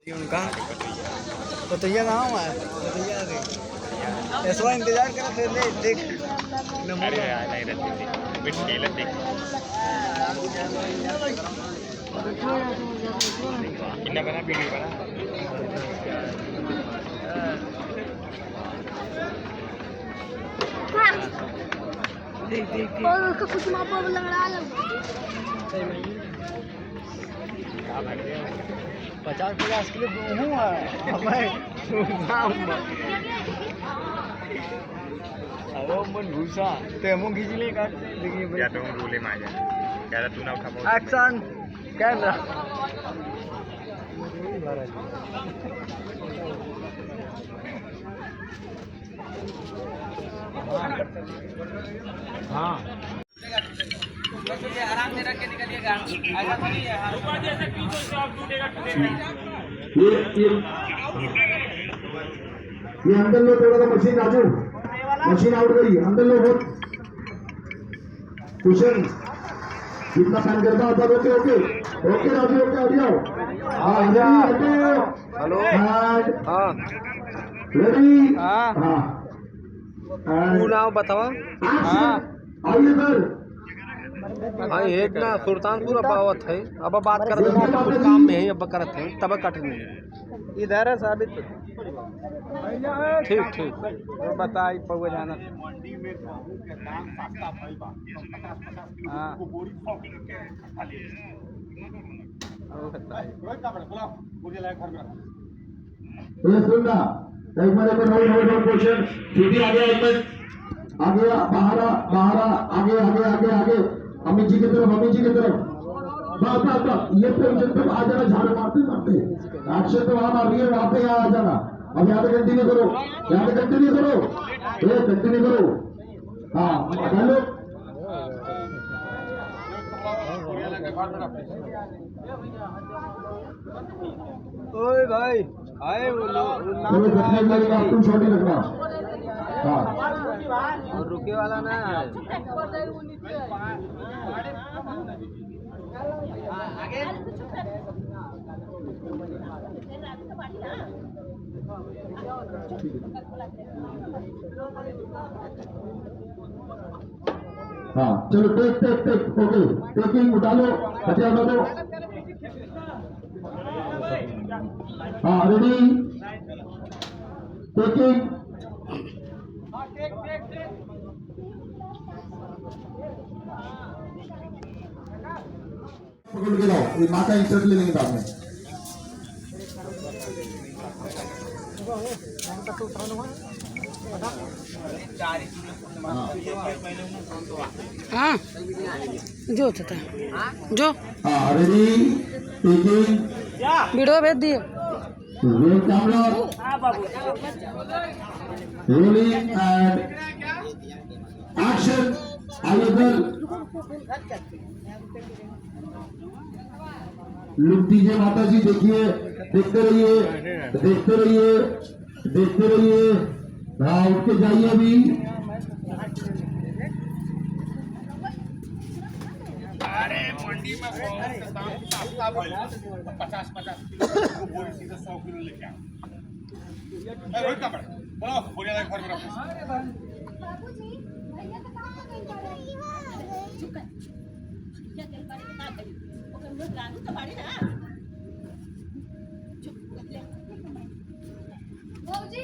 उनका पतैया कहाँ हुआ है? पतैया ऐसा इंतजार कर फिर ले देख अरे नहीं रहती बिट खेलत देख कितना बना वीडियो बना और उसका कुछ मापा लगा लो 50 किलो गेहूँ है अब मन घुसा ते हम खींच ले काटते देखिए या तो हम रूले में आ जाए क्या तू ना उठा एक्शन कैमरा हाँ आराम से रख के निकलिएगा ऐसा थोड़ी है ये अंदर लो थोड़ा सा मशीन राजू मशीन आउट करिए अंदर लो बहुत कुशन कितना फैन करता होता okay okay okay Raju okay आ जाओ हाँ हेलो हाँ रेडी हाँ हाँ नाम बताओ हाँ आइए सर हाँ एक ना सुल्तानपुर अबावत है अब बात कर रहे हैं कुछ काम में है अब करत है तब कट नहीं इधर है साबित ठीक ठीक तो बताई पहुँच जाना हाँ ये सुनना एक बार नो क्वेश्चन छुट्टी आगे एक मिनट आगे बाहर बाहर आगे आगे आगे आगे अमित जी की तरफ बस ये पोजीशन पे आ जाना झाड़ मारते मारते एक्शन तो वहां मार रही है वहां पे यहाँ आ जाना अब यहाँ पे कंटिन्यू करो ये कंटिन्यू करो हाँ हेलो ओए भाई आए वो तुम छोटी रखना हाँ और रुके वाला ना है हाँ चलो टेक ओके टेकिंग उठा लो हथियार दो हाँ रेडी टेकिंग पकड़ के लाओ ये माँ का इंटरेस्ट ले लेंगे बाद में हाँ जो होता जो हाँ रेडी टेकिंग वीडियो भेज दिए rolling camera rolling and action आइए सर लुक दीजिए माता जी देखिए देखते रहिए हाँ उठ के जाइए अभी अरे मंडी में 50 किलो बोरी सीधे 100 किलो लेके आओ बोलो बोरिया घर में रखो बाबूजी भैया तो काम नहीं कर रही है चुप कर क्या चल पारी के काम करी ओकर मुंह लागू तो पारी ना चुप ले बाबूजी